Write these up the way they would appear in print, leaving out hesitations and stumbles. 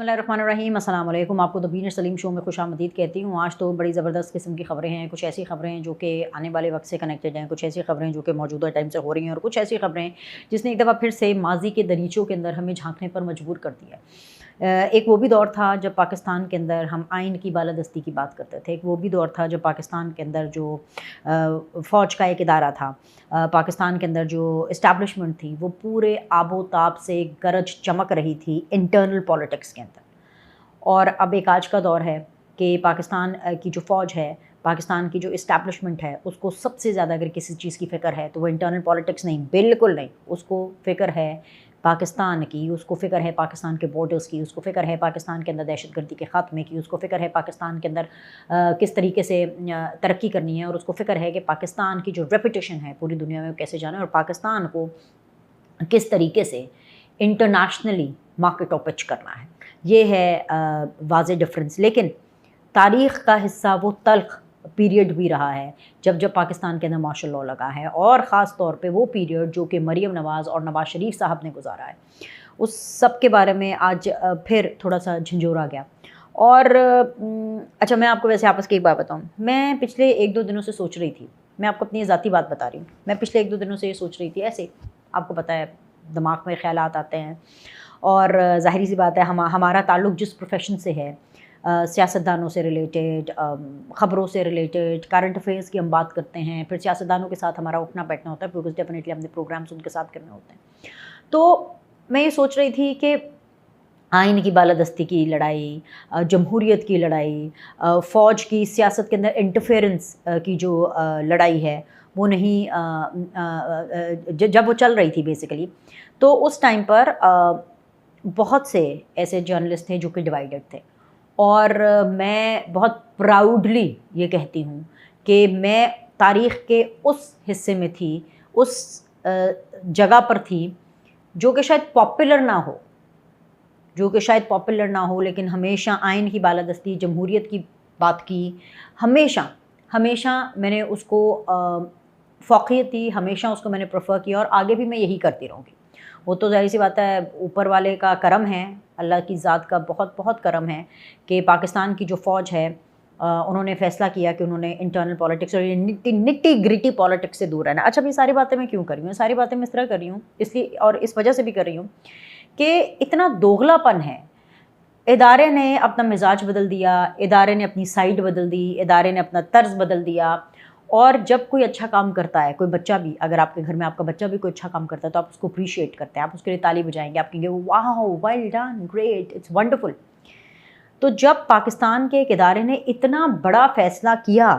बिस्मिल्लाहिर्रहमानिर्रहीम, अस्सलाम वालेकुम। आपको द बीनर सलीम शो में खुशामदीद कहती हूँ। आज तो बड़ी ज़बरदस्त किस्म की ख़बरें हैं। कुछ ऐसी ख़बरें हैं जो कि आने वाले वक्त से कनेक्टेड हैं, कुछ ऐसी ख़बरें जो कि मौजूदा टाइम से हो रही हैं, और कुछ ऐसी ख़बरें जिसने एक दफ़ा फिर से माजी के दरीचों के अंदर हमें झांकने पर मजबूर कर दिया। एक वो भी दौर था जब पाकिस्तान के अंदर हम आइन की बालादस्ती की बात करते थे। एक वो भी दौर था जब पाकिस्तान के अंदर जो फ़ौज का एक इदारा था, पाकिस्तान के अंदर जो इस्टेब्लिशमेंट थी, वो पूरे आबोताब से गरज चमक रही थी इंटरनल पॉलिटिक्स के अंदर। और अब एक आज का दौर है कि पाकिस्तान की जो फ़ौज है, पाकिस्तान की जो इस्टेब्लिशमेंट है, उसको सबसे ज़्यादा अगर किसी चीज़ की फ़िक्र है तो वो इंटरनल पॉलिटिक्स नहीं, बिल्कुल नहीं। उसको फ़िक्र है पाकिस्तान की, उसको फ़िक्र है पाकिस्तान के बॉर्डर्स की, उसको फ़िक्र है पाकिस्तान के अंदर दहशतगर्दी के ख़ात्मे की, उसको फ़िक्र है पाकिस्तान के अंदर किस तरीके से तरक्की करनी है, और उसको फ़िक्र है कि पाकिस्तान की जो रेपुटेशन है पूरी दुनिया में कैसे जाना है, और पाकिस्तान को किस तरीके से इंटरनेशनली मार्केट ऑफ पिच करना है। ये है वाज़ेह डिफरेंस। लेकिन तारीख़ का हिस्सा वो तल्ख़ पीरियड भी रहा है जब जब पाकिस्तान के अंदर मार्शल लॉ लगा है, और ख़ास तौर पे वो पीरियड जो कि मरीम नवाज़ और नवाज़ शरीफ साहब ने गुजारा है, उस सब के बारे में आज फिर थोड़ा सा झंझोरा गया। और अच्छा, मैं आपको वैसे आपस की एक बात बताऊँ, मैं पिछले 1-2 दिनों से सोच रही थी, मैं आपको अपनी ज़ाती बात बता रही हूँ, मैं पिछले 1-2 दिनों से ये सोच रही थी, ऐसे आपको पता है दिमाग में ख़यालात आते हैं, और ज़ाहिर सी बात है हमारा ताल्लुक़ जिस प्रोफेशन से है, सियासतदानों से रिलेटेड, ख़बरों से रिलेटेड, करंट अफेयर्स की हम बात करते हैं, फिर सियासतदानों के साथ हमारा उठना बैठना होता है, बिकॉज़ डेफिनेटली हमने प्रोग्राम्स उनके साथ करने होते हैं। तो मैं ये सोच रही थी कि आइन की बालादस्ती की लड़ाई, जमहूरियत की लड़ाई, फ़ौज की सियासत के अंदर इंटरफेरेंस की जो लड़ाई है, वो नहीं, जब वो चल रही थी बेसिकली, तो उस टाइम पर बहुत से ऐसे जर्नलिस्ट थे जो कि डिवाइडेड थे। और मैं बहुत प्राउडली ये कहती हूँ कि मैं तारीख़ के उस हिस्से में थी, उस जगह पर थी जो कि शायद पॉपुलर ना हो, लेकिन हमेशा आइन की बालादस्ती, जमहूरियत की बात की, हमेशा मैंने उसको फ़ौक़ियत दी, हमेशा उसको मैंने प्रेफ़र किया, और आगे भी मैं यही करती रहूँगी। वो तो ज़ाहिर सी बात है, ऊपर वाले का करम है, अल्लाह की ज़ात का बहुत बहुत करम है कि पाकिस्तान की जो फ़ौज है, उन्होंने फ़ैसला किया कि उन्होंने इंटरनल पॉलिटिक्स और ये निट्टी ग्रिटी पॉलिटिक्स से दूर रहना। अच्छा, ये सारी बातें मैं क्यों कर रही हूँ? सारी बातें मैं इस तरह कर रही हूँ, इसलिए और इस वजह से भी कर रही हूँ कि इतना दोगलापन है। इदारे ने अपना मिजाज बदल दिया, इदारे ने अपनी साइड बदल दी, इदारे ने अपना तर्ज बदल दिया। और जब कोई अच्छा काम करता है, कोई बच्चा भी, अगर आपके घर में आपका बच्चा भी कोई अच्छा काम करता है, तो आप उसको अप्रिशिएट करते हैं, आप उसके लिए ताली बजाएंगे, आप कहेंगे वाह, well done, great, it's wonderful. तो जब पाकिस्तान के एक इदारे ने इतना बड़ा फ़ैसला किया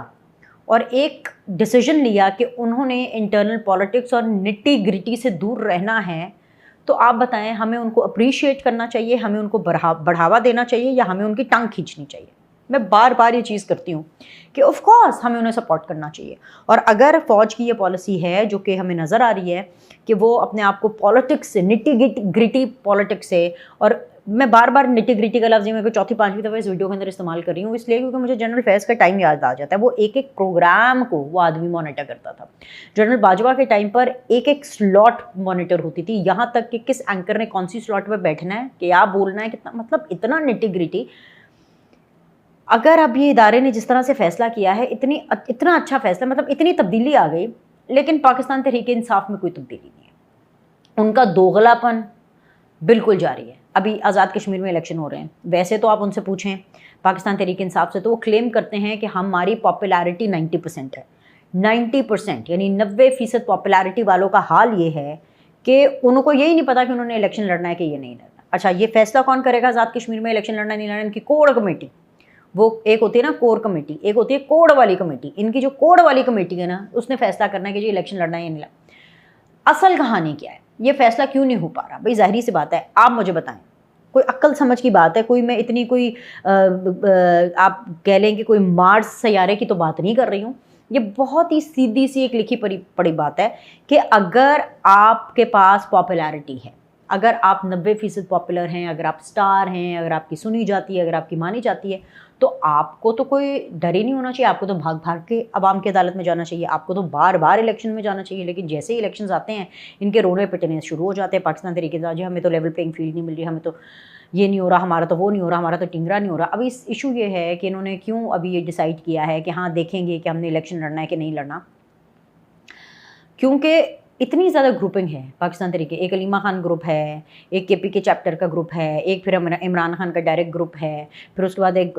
और एक डिसीजन लिया कि उन्होंने इंटरनल पॉलिटिक्स और निट्टी ग्रिटी से दूर रहना है, तो आप बताएं, हमें उनको अप्रिशिएट करना चाहिए, हमें उनको बढ़ावा देना चाहिए, या हमें उनकी टांग खींचनी चाहिए? मैं बार बार ये चीज़ करती हूँ कि ऑफ कोर्स हमें उन्हें सपोर्ट करना चाहिए। और अगर फ़ौज की ये पॉलिसी है जो कि हमें नज़र आ रही है कि वो अपने आप को पॉलिटिक्स से, निट्टी ग्रिटी पॉलिटिक्स से, और मैं बार बार निट्टी ग्रिटी का लफ्ज़ मैं चौथी पाँचवीं दफ़ा इस वीडियो के अंदर इस्तेमाल कर रही हूँ, इसलिए क्योंकि मुझे जनरल फैज़ का टाइम याद आ जाता है। वो एक एक प्रोग्राम को वो आदमी मॉनिटर करता था। जनरल बाजवा के टाइम पर एक एक स्लॉट मॉनिटर होती थी, यहाँ तक कि किस एंकर ने कौन सी स्लॉट पर बैठना है, क्या बोलना है, कितना, मतलब इतना निट्टी ग्रिटी। अगर अब ये इदारे ने जिस तरह से फ़ैसला किया है, इतना अच्छा फ़ैसला, मतलब इतनी तब्दीली आ गई, लेकिन पाकिस्तान तहरीक-ए-इंसाफ में कोई तब्दीली नहीं है। उनका दोगलापन बिल्कुल जारी है। अभी आज़ाद कश्मीर में इलेक्शन हो रहे हैं, वैसे तो आप उनसे पूछें पाकिस्तान तहरीक-ए-इंसाफ से, तो वो क्लेम करते हैं कि हमारी पॉपुलैरिटी 90% है। 90% यानी 90% पॉपुलैरिटी वालों का हाल ये है कि उनको यही नहीं पता कि उन्होंने इलेक्शन लड़ना है कि ये नहीं लड़ना। अच्छा, ये फ़ैसला कौन करेगा आज़ाद कश्मीर में इलेक्शन लड़ना नहीं लड़ना? इनकी कोर कमेटी। वो एक होती है ना कोर कमेटी, एक होती है कोड वाली कमेटी। इनकी जो कोड वाली कमेटी है ना, उसने फैसला करना है कि जी इलेक्शन लड़ना है या नहीं लड़ना। असल कहानी क्या है, ये फैसला क्यों नहीं हो पा रहा? भाई ज़ाहिर सी बात है, आप मुझे बताएं, कोई अक्ल समझ की बात है, कोई मैं इतनी कोई आप कह लें कि कोई मार्स सैयारे की तो बात नहीं कर रही हूँ। ये बहुत ही सीधी सी एक लिखी पड़ी बात है कि अगर आपके पास पॉपुलैरिटी है, अगर आप 90% पॉपुलर हैं, अगर आप स्टार हैं, अगर आपकी सुनी जाती है, अगर आपकी मानी जाती है, तो आपको तो कोई डर ही नहीं होना चाहिए, आपको तो भाग भाग के अवाम की अदालत में जाना चाहिए, आपको तो बार बार इलेक्शन में जाना चाहिए। लेकिन जैसे ही इलेक्शन आते हैं इनके रोने पिटने शुरू हो जाते हैं पाकिस्तान तरीके से, जी हमें तो लेवल प्लेइंग फील्ड नहीं मिल रही, हमें तो ये नहीं हो रहा, हमारा तो वो नहीं हो रहा, हमारा तो टिंगरा नहीं हो रहा। अभी इस इशू ये है कि इन्होंने क्यों अभी ये डिसाइड किया है कि हाँ देखेंगे कि हमने इलेक्शन लड़ना है कि नहीं लड़ना, क्योंकि इतनी ज़्यादा ग्रुपिंग है पाकिस्तान तरीके। एक अलीमा खान ग्रुप है, एक केपी के चैप्टर का ग्रुप है, एक फिर इमरान खान का डायरेक्ट ग्रुप है, फिर उसके बाद एक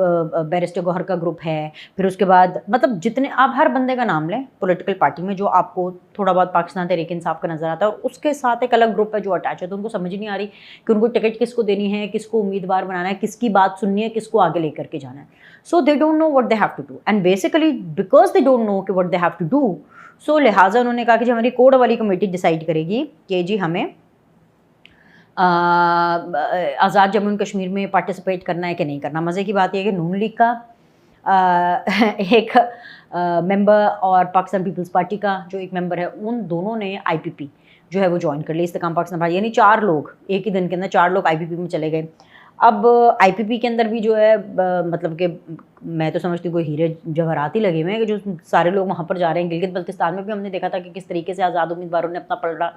बैरिस्टर गौहर का ग्रुप है, फिर उसके बाद मतलब जितने आप हर बंदे का नाम लें पॉलिटिकल पार्टी में जो आपको थोड़ा बहुत पाकिस्तान तरीके इंसाफ का नज़र आता है, और उसके साथ एक अलग ग्रुप है जो अटैच है। तो उनको समझ नहीं आ रही कि उनको टिकट किसको देनी है, किसको उम्मीदवार बनाना है, किसकी बात सुननी है, किसको आगे लेकर के जाना है। So they don't know what they have to do, and basically because they don't know कि what they have to do, so लिहाजा उन्होंने कहा कि जो हमारी कोड वाली कमेटी डिसाइड करेगी कि जी हमें आज़ाद जम्मू एंड कश्मीर में पार्टिसिपेट करना है कि नहीं करना। मज़े की बात यह है कि नून लीग का एक मेंबर और पाकिस्तान पीपल्स पार्टी का जो एक मेंबर है, उन दोनों ने आईपीपी जो है वो ज्वाइन कर लिया, इस्तेकाम पाकिस्तान पार्टी, यानी 4 लोग एक ही दिन के अंदर 4 लोग आईपीपी में चले गए। अब आईपीपी के अंदर भी जो है मतलब कि मैं तो समझती हूँ कोई हीरे जवाहरात ही लगे हुए हैं कि जो सारे लोग वहाँ पर जा रहे हैं। गिलगित बल्तिस्तान में भी हमने देखा था कि किस तरीके से आज़ाद उम्मीदवारों ने अपना पलड़ा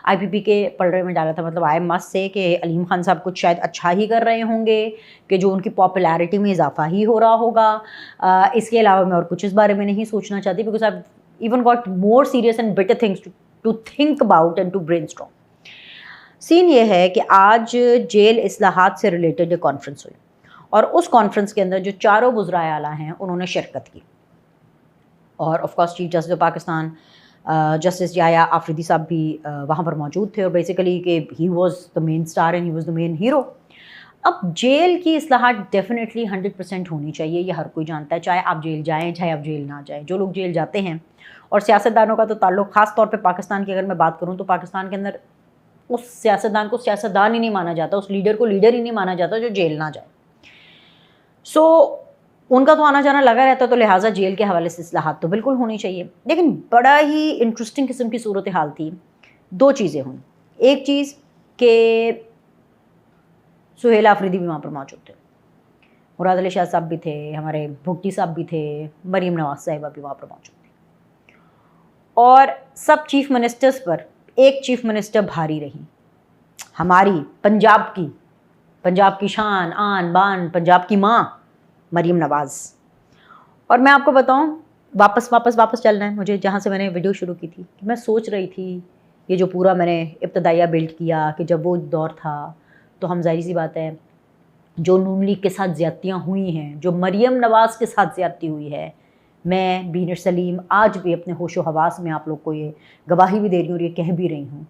आईपीपी के पलड़े में डाला था। मतलब आई मस्ट से कि अलीम खान साहब कुछ शायद अच्छा ही कर रहे होंगे कि जो उनकी पॉपुलैरिटी में इजाफा ही हो रहा होगा। इसके अलावा मैं और कुछ इस बारे में नहीं सोचना चाहती, because I even got more serious and better things to think about and to brainstorm. Scene ये है कि आज जेल इस्लाहात से रिलेटेड एक कॉन्फ्रेंस हुई, और उस कॉन्फ्रेंस के अंदर जो चारों वज़राए आला हैं उन्होंने शिरकत की, और of course chief justice of Pakistan justice Yahya Afridi साहब भी वहाँ पर मौजूद थे, और बेसिकली कि he was the main star and he was the main hero. अब जेल की इस्लाहात डेफिनेटली 100% होनी चाहिए, ये हर कोई जानता है, चाहे आप जेल जाएँ चाहे आप जेल ना जाएँ। जो लोग जेल जाते हैं, और सियासतदानों का तो ताल्लुक ख़ास तौर पर पाकिस्तान की अगर मैं बात करूँ तो पाकिस्तान के अंदर उस सियासतदान को सियासतदान ही नहीं माना जाता, उस लीडर को लीडर ही नहीं माना जाता जो जेल ना जाए। सो उनका तो आना जाना लगा रहता, तो लिहाजा जेल के हवाले से इस्लाहात तो बिल्कुल होनी चाहिए। लेकिन बड़ा ही इंटरेस्टिंग किस्म की सूरत हाल थी। 2 चीज़ें हुई। एक चीज़ कि सुहेल आफरीदी भी वहाँ पर मौजूद थे, मुराद अली शाह साहब भी थे, हमारे भुट्टी साहब भी थे, मरीम नवाज साहिबा भी वहाँ पर मौजूद थी, और सब चीफ मिनिस्टर्स पर एक चीफ मिनिस्टर भारी रही, हमारी पंजाब की शान आन बान, पंजाब की माँ मरीम नवाज़। और मैं आपको बताऊं, वापस चलना है मुझे जहाँ से मैंने वीडियो शुरू की थी, कि मैं सोच रही थी ये जो पूरा मैंने इब्तदाइया बिल्ड किया कि जब वो दौर था तो हम ज़ाहिर सी बात है जो नून लीग के साथ ज़्यादतियाँ हुई हैं, जो मरीम नवाज़ के साथ ज़्यादती हुई है, मैं बीनर सलीम आज भी अपने होशो हवास में आप लोग को ये गवाही भी दे रही हूँ और ये कह भी रही हूँ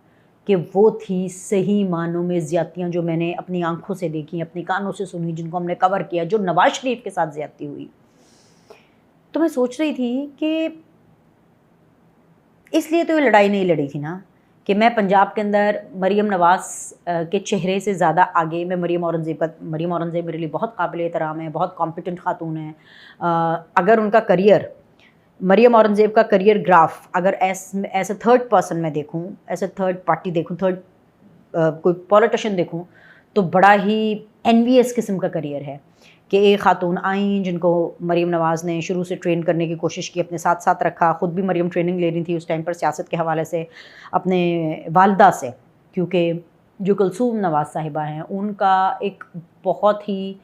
कि वो थी सही मानों में ज़्यादतियाँ जो मैंने अपनी आंखों से देखी, अपनी कानों से सुनी, जिनको हमने कवर किया, जो नवाज शरीफ के साथ ज़्यादती हुई। तो मैं सोच रही थी कि इसलिए तो ये लड़ाई नहीं लड़ी थी ना कि मैं पंजाब के अंदर मरीम नवाज़ के चेहरे से ज़्यादा आगे मैं मरीम औरंगज़ेब मेरे लिए बहुत काबिल एहतराम है, बहुत कॉम्पिटेंट खातून है। अगर उनका करियर, मरीम औरंगज़ेब का करियर ग्राफ अगर एज अ थर्ड पर्सन मैं देखूं, एज अ थर्ड पार्टी देखूं, थर्ड कोई पॉलिटिशियन देखूं, तो बड़ा ही एनवियस किस्म का करियर है कि एक खातून आई जिनको मरीम नवाज़ ने शुरू से ट्रेन करने की कोशिश की, अपने साथ साथ रखा। ख़ुद भी मरीम ट्रेनिंग ले रही थी उस टाइम पर सियासत के हवाले से अपने वालदा से, क्योंकि जो कुलसूम नवाज़ साहिबा हैं उनका एक बहुत ही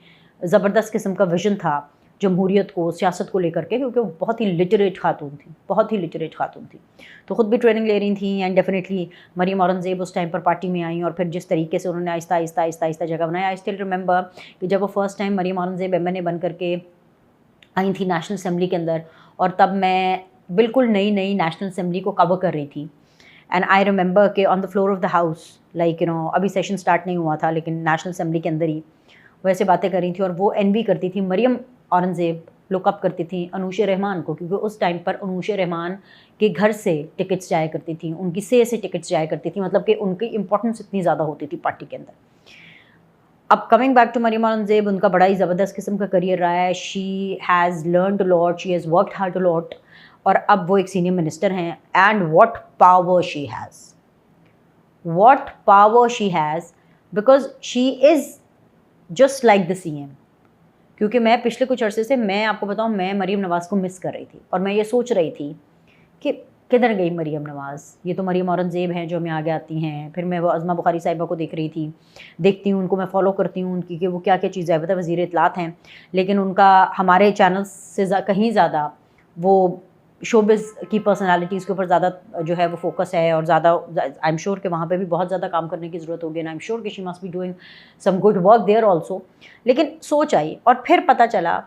ज़बरदस्त किस्म का विज़न था जमहूरियत को, सियासत को लेकर के, क्योंकि वो बहुत ही लिटरेट खातून थी, तो ख़ुद भी ट्रेनिंग ले रही थी। एंड डेफिनेटली मरीम औरंगज़ेब उस टाइम पर पार्टी में आई, और फिर जिस तरीके से उन्होंने आहिस्ता जगह बनाया। आई स्टिल रिमेंबर कि जब वो first time Maryam Aurangzeb MNA बन करके आई थी नेशनल असम्बली के अंदर, और तब मैं बिल्कुल नई नेशनल असम्बली को कवर कर रही थी। एंड आई रिमेंबर कि on the floor of the house, like अभी सेशन स्टार्ट नहीं हुआ था लेकिन नेशनल असम्बली के अंदर ही वैसे बातें कर रही थी, और वो एनवी करती थी मरीम औरंगज़ेब, लुकअप करती थी अनूश रहमान को, क्योंकि उस टाइम पर अनूश रहमान के घर से टिकट्स जाया करती थी, उनकी से टिकट्स जाया करती थी, मतलब कि उनकी इंपॉर्टेंस इतनी ज़्यादा होती थी पार्टी के अंदर। अब coming back to Maryam Aurangzeb, उनका बड़ा ही ज़बरदस्त किस्म का करियर रहा है। She has learned a lot, she has worked hard a lot, और अब वो एक सीनियर मिनिस्टर हैं। And what power she has, because she is just like the CM। क्योंकि मैं पिछले कुछ अरसे से, मैं आपको बताऊं, मैं मरीम नवाज़ को मिस कर रही थी और मैं ये सोच रही थी कि किधर गई मरीम नवाज़, ये तो मरीम औरंगज़ेब हैं जो हमें आगे आती हैं। फिर मैं वो अज़मा बुखारी साहिबा को देख रही थी, देखती हूँ उनको, मैं फॉलो करती हूँ उनकी कि वो क्या क्या चीज़ें है, वज़ीर इत्तलात हैं, लेकिन उनका हमारे चैनल से कहीं ज़्यादा वो शोबिज़ की पर्सनालिटीज़ के ऊपर ज़्यादा जो है वो फोकस है, और ज़्यादा आई एम श्योर कि वहाँ पे भी बहुत ज़्यादा काम करने की ज़रूरत होगी, एंड आई एम श्योर कि she must be doing some good work there also. लेकिन सोच आई और फिर पता चला,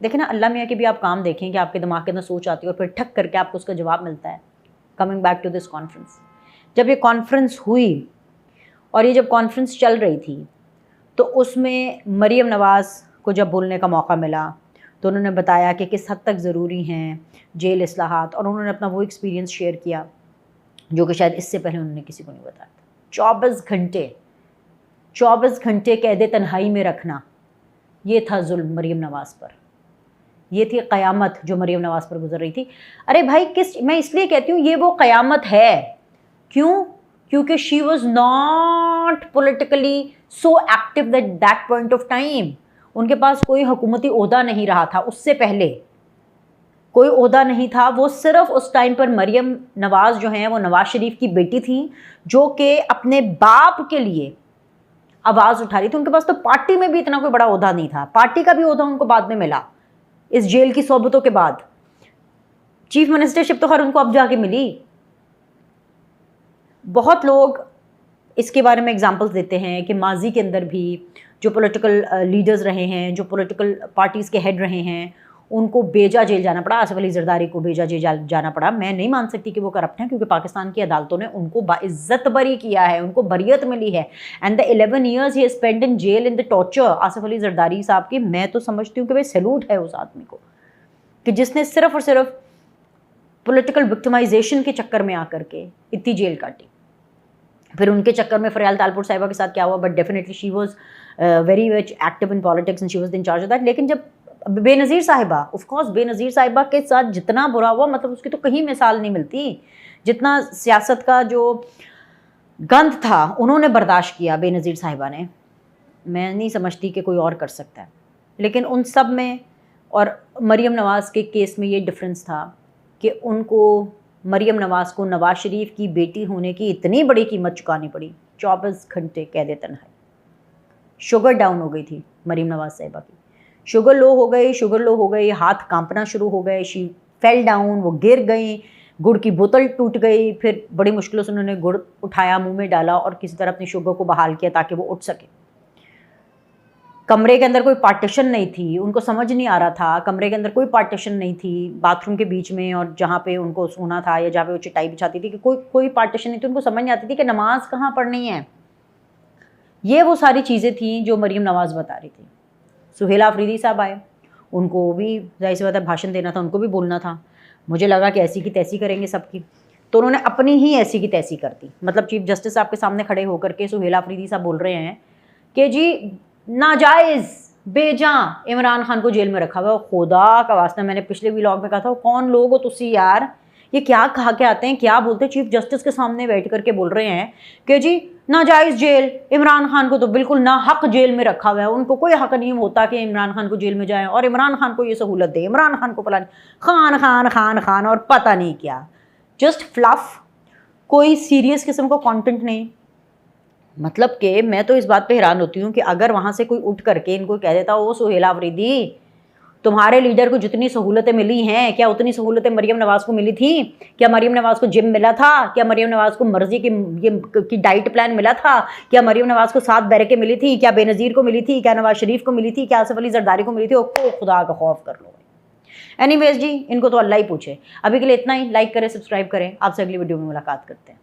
देखें ना, अल्लाह मियाँ के भी आप काम देखें कि आपके दिमाग के अंदर सोच आती है और फिर ठक करके आपको उसका जवाब मिलता है। Coming back to this conference, जब ये कॉन्फ्रेंस हुई और ये जब कॉन्फ्रेंस चल रही थी, तो उसमें मरीम नवाज़ को जब बोलने का मौका मिला तो उन्होंने बताया कि किस हद तक ज़रूरी हैं जेल इस्लाहात, और उन्होंने अपना वो एक्सपीरियंस शेयर किया जो कि शायद इससे पहले उन्होंने किसी को नहीं बताया था। 24 घंटे कैद तन्हाई में रखना, ये था जुल्म मरीम नवाज़ पर, ये थी क़यामत जो मरीम नवाज़ पर गुजर रही थी। अरे भाई, मैं इसलिए कहती हूँ ये वो क़यामत है, क्यों? क्योंकि she was not politically so active that that point of time. उनके पास कोई हुकूमती ओहदा नहीं रहा था, उससे पहले कोई ओहदा नहीं था। वो सिर्फ उस टाइम पर मरीम नवाज़ जो हैं वो नवाज़ शरीफ की बेटी थी, जो कि अपने बाप के लिए आवाज़ उठा रही थी। उनके पास तो पार्टी में भी इतना कोई बड़ा ओहदा नहीं था, पार्टी का भी ओहदा उनको बाद में मिला इस जेल की सोबतों के बाद। चीफ मिनिस्टरशिप तो खैर उनको अब जाके मिली। बहुत लोग इसके बारे में एग्जांपल्स देते हैं कि माजी के अंदर भी जो पॉलिटिकल लीडर्स रहे हैं, जो पॉलिटिकल पार्टीज़ के हेड रहे हैं, उनको बेजा जेल जाना पड़ा। आसिफ अली जरदारी को बेजा जेल जाना पड़ा। मैं नहीं मान सकती कि वो करप्ट हैं, क्योंकि पाकिस्तान की अदालतों ने उनको बाइज्जत बरी किया है, उनको बरियत मिली है। And the 11 years he spend in jail in the torture, Asif Ali Zardari साहब की, मैं तो समझती हूँ कि भाई सैल्यूट है उस आदमी को, कि जिसने सिर्फ और सिर्फ पॉलिटिकल विक्टिमाइजेशन के चक्कर में आकर के इतनी जेल काटी। फिर उनके चक्कर में फरियाल तालपुर साहिबा के साथ क्या हुआ, but definitely she was very much active in politics and she was in charge of that. लेकिन जब बेनज़ीर साहिबा, ऑफ कोर्स बेनज़ीर साहिबा के साथ जितना बुरा हुआ, मतलब उसकी तो कहीं मिसाल नहीं मिलती। जितना सियासत का जो गंद था उन्होंने बर्दाश्त किया बेनज़ीर साहिबा ने, मैं नहीं समझती कि कोई और कर सकता है। लेकिन उन सब में और मरीम नवाज़ के केस में ये डिफरेंस था कि उनको, मरीम नवाज़ को नवाज़ शरीफ की बेटी होने की इतनी बड़ी कीमत चुकानी पड़ी। 24 घंटे कैद तन्हाई। शुगर डाउन हो गई थी मरीम नवाज़ साहिबा की, शुगर लो हो गई, हाथ कांपना शुरू हो गए, शी फेल डाउन, वो गिर गई, गुड़ की बोतल टूट गई। फिर बड़ी मुश्किलों से उन्होंने गुड़ उठाया, मुंह में डाला और किसी तरह अपनी शुगर को बहाल किया ताकि वो उठ सके। कमरे के अंदर कोई पार्टीशन नहीं थी, उनको समझ नहीं आ रहा था, कमरे के अंदर कोई पार्टीशन नहीं थी बाथरूम के बीच में और जहाँ पे उनको सोना था या जहाँ पे वो चटाई बिछाती थी, कि कोई पार्टीशन नहीं थी। उनको समझ नहीं आती थी कि नमाज कहाँ पढ़नी है। ये वो सारी चीज़ें थी जो मरीम नवाज़ बता रही थी। सुहेला अफरीदी साहब आए, उनको भी जाहिर सी बात है भाषण देना था, उनको भी बोलना था। मुझे लगा कि ऐसी की तैसी करेंगे सबकी, तो उन्होंने अपनी ही ऐसी की तैसी कर दी। मतलब चीफ जस्टिस साहब के सामने खड़े होकर के सुहेला अफरीदी साहब बोल रहे हैं कि जी नाजायज़ बेजां इमरान खान को जेल में रखा हुआ है। खुदा का वास्ता, मैंने पिछले व्लॉग में कहा था, कौन लोग हो तुसी यार, ये क्या कहा के आते हैं, क्या बोलते हैं। चीफ जस्टिस के सामने बैठ करके बोल रहे हैं कि जी नाजायज़ जेल, इमरान खान को तो बिल्कुल ना हक जेल में रखा हुआ है, उनको कोई हक नहीं होता कि इमरान खान को जेल में जाए और इमरान खान को ये सहूलत दे, इमरान खान को फलानी, खान खान खान खान और पता नहीं क्या, जस्ट फ्लफ, कोई सीरियस किस्म का कंटेंट नहीं। मतलब कि मैं तो इस बात पे हैरान होती हूँ कि अगर वहाँ से कोई उठ करके इनको कह देता, ओ सुहेला अफरीदी, तुम्हारे लीडर को जितनी सहूलतें मिली हैं, क्या उतनी सहूलतें मरीम नवाज़ को मिली थी? क्या मरीम नवाज़ को जिम मिला था? क्या मरीम नवाज़ को मर्जी की डाइट प्लान मिला था? क्या मरीम नवाज़ को 7 बैरकें मिली थी? क्या बेनज़ीर को मिली थी? क्या नवाज़ शरीफ को मिली थी? क्या आसिफ अली जरदारी को मिली थी? ओ खुदा का खौफ कर लो। एनीवेज जी, इनको तो अल्लाह ही पूछे। अभी के लिए इतना ही। लाइक करें, सब्सक्राइब करें। आपसे अगली वीडियो में मुलाकात करते हैं।